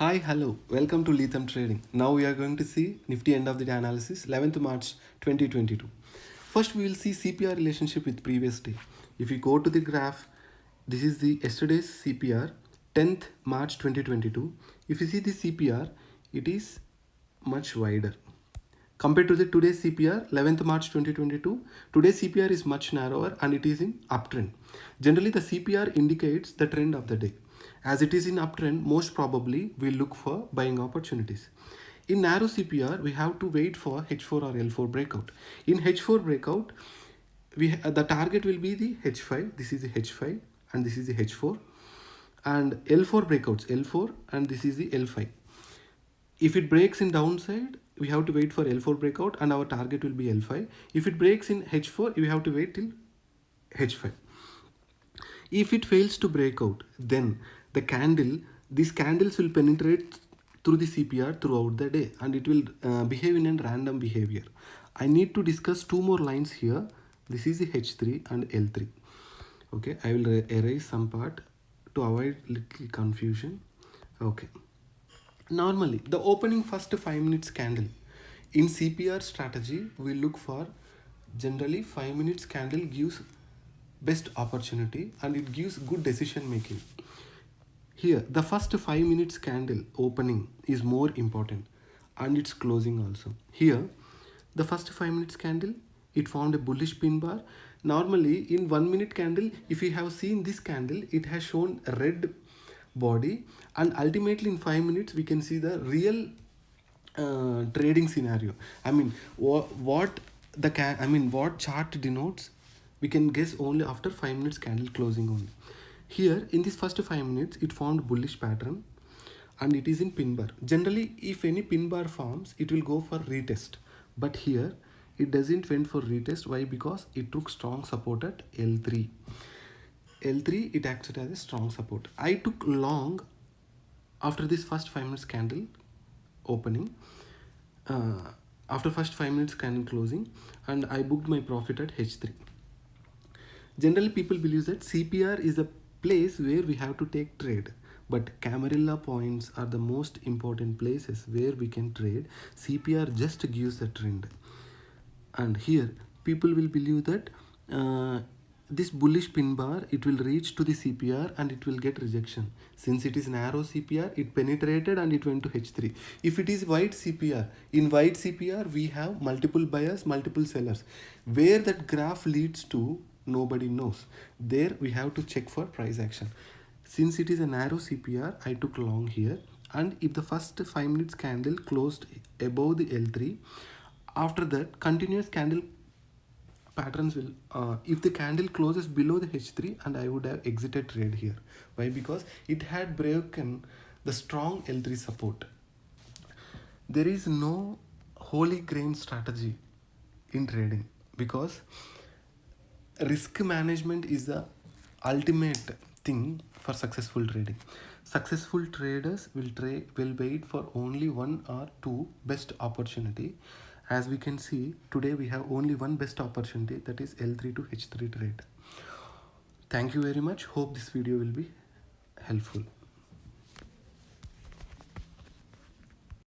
Hi, hello, welcome to Letham Trading. Now we are going to see Nifty end of the day analysis 11th March 2022. First, we will see CPR relationship with previous day. If you go to the graph, this is the yesterday's CPR 10th March 2022. If you see the CPR, it is much wider. Compared to the today's CPR 11th March 2022, today's CPR is much narrower and it is in uptrend. Generally, the CPR indicates the trend of the day. As it is in uptrend, most probably we look for buying opportunities. In narrow CPR, we have to wait for H4 or L4 breakout. In H4 breakout, the target will be the H5. This is the H5 and this is the H4. And L4 breakouts, L4 and this is the L5. If it breaks in downside, we have to wait for L4 breakout and our target will be L5. If it breaks in H4, we have to wait till H5. If it fails to break out, then these candles will penetrate through the CPR throughout the day and it will behave in a random behavior. I need to discuss two more lines here. This is the H3 and L3. Okay, I will erase some part to avoid little confusion. Okay. Normally, the opening first 5 minutes candle. In CPR strategy, we look for generally 5 minutes candle gives best opportunity and it gives good decision making. Here, the first 5 minutes candle opening is more important and its closing also. Here, the first 5 minutes candle, it formed a bullish pin bar. Normally, in 1 minute candle, if you have seen this candle, it has shown a red body and ultimately in 5 minutes we can see the real trading scenario. I mean what chart denotes we can guess only after 5 minutes candle closing only. Here in this first 5 minutes it formed bullish pattern and it is in pin bar. Generally if any pin bar forms it will go for retest, but here it doesn't went for retest. Why? Because it took strong support at L3. L3 it acted as a strong support. I took long after this first 5 minutes candle opening, after first 5 minutes candle closing, and I booked my profit at H3. Generally people believe that CPR is a place where we have to take trade, but Camarilla points are the most important places where we can trade. CPR just gives a trend, and here people will believe that this bullish pin bar it will reach to the CPR and it will get rejection. Since it is narrow CPR, it penetrated and it went to H3. If it is wide CPR, in wide CPR we have multiple buyers, multiple sellers. Where that graph leads to, nobody knows. There we have to check for price action. Since it is a narrow CPR, I took long here, and if the first 5 minutes candle closed above the L3, after that continuous candle patterns will if the candle closes below the H3, and I would have exited trade here. Why? Because it had broken the strong L3 support. There is no holy grain strategy in trading because risk management is the ultimate thing for successful trading. Successful traders will wait for only one or two best opportunity. As we can see today, we have only one best opportunity, that is L3 to H3 trade. Thank you very much. Hope this video will be helpful.